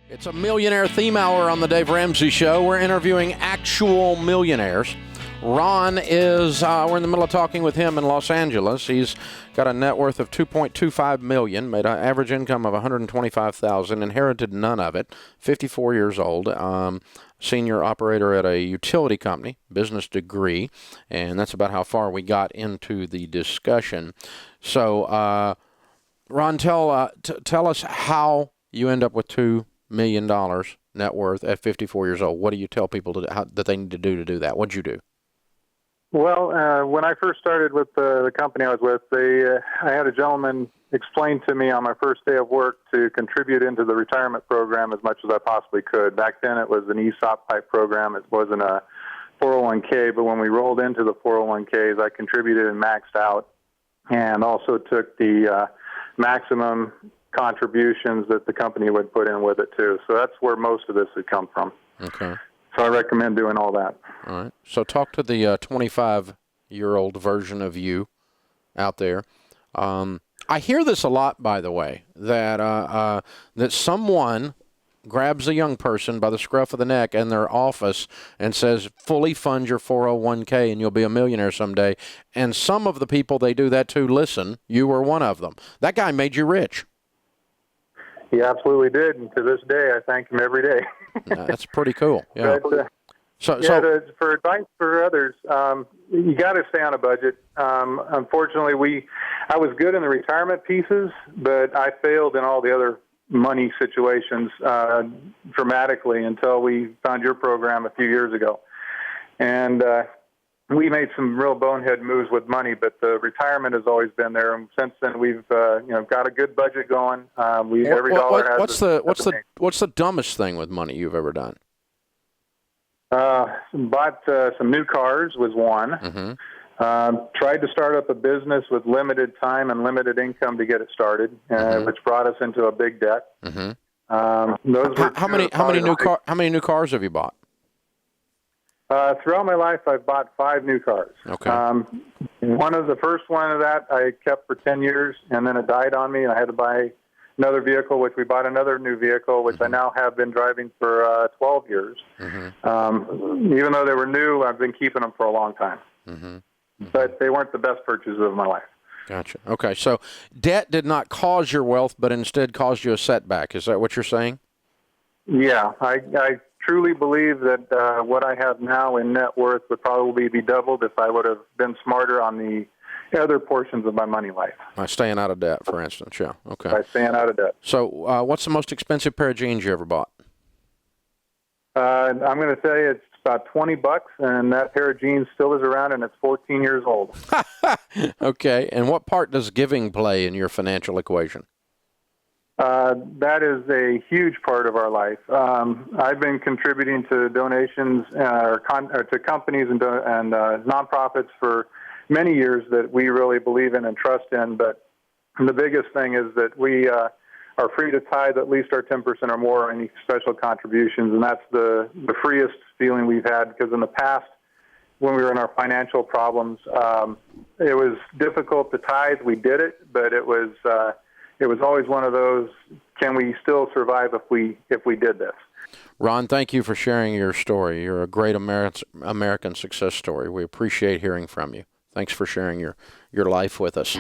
It's a millionaire theme hour on the Dave Ramsey Show. We're interviewing actual millionaires. Ron is, we're in the middle of talking with him in Los Angeles. He's got a net worth of $2.25 million, made an average income of $125,000, inherited none of it, 54 years old, senior operator at a utility company, business degree, and that's about how far we got into the discussion. So, Ron, tell us how you end up with $2 million net worth at 54 years old. What do you tell people that they need to do that? What'd you do? Well, when I first started with the company I was with, I had a gentleman explain to me on my first day of work to contribute into the retirement program as much as I possibly could. Back then it was an ESOP type program. It wasn't a 401k, but when we rolled into the 401ks, I contributed and maxed out, and also took the maximum contributions that the company would put in with it too. So that's where most of this would come from. Okay. So I recommend doing all that. All right. So talk to the 25-year-old version of you out there. I hear this a lot, by the way, that someone grabs a young person by the scruff of the neck in their office and says, fully fund your 401k and you'll be a millionaire someday. And some of the people they do that to, listen, you were one of them. That guy made you rich. He absolutely did, and to this day, I thank him every day. That's pretty cool. Yeah. But, so for advice for others, you got to stay on a budget. Unfortunately, I was good in the retirement pieces, but I failed in all the other money situations dramatically until we found your program a few years ago. And we made some real bonehead moves with money, but the retirement has always been there. And since then, we've got a good budget going. Every dollar has. What's the dumbest thing with money you've ever done? Bought some new cars was one. Mm-hmm. Tried to start up a business with limited time and limited income to get it started, which brought us into a big debt. Mm-hmm. How many new cars have you bought? Throughout my life, I've bought 5 new cars. Okay. The first one of that I kept for 10 years, and then it died on me, and I had to buy another vehicle, which we bought another new vehicle, which I now have been driving for 12 years. Mm-hmm. Even though they were new, I've been keeping them for a long time. Mm-hmm. Mm-hmm. But they weren't the best purchases of my life. Gotcha. Okay, so debt did not cause your wealth, but instead caused you a setback. Is that what you're saying? Yeah, I truly believe that what I have now in net worth would probably be doubled if I would have been smarter on the other portions of my money life. By staying out of debt, for instance, yeah. Okay. By staying out of debt. So what's the most expensive pair of jeans you ever bought? I'm going to say it's about $20, and that pair of jeans still is around, and it's 14 years old. Okay, and what part does giving play in your financial equation? That is a huge part of our life. I've been contributing to donations to companies and nonprofits for many years that we really believe in and trust in. But the biggest thing is that we are free to tithe at least our 10% or more any special contributions, and that's the freest feeling we've had, because in the past, when we were in our financial problems, it was difficult to tithe. We did it, but it was always one of those, can we still survive if we did this? Ron, thank you for sharing your story. You're a great American success story. We appreciate hearing from you. Thanks for sharing your life with us.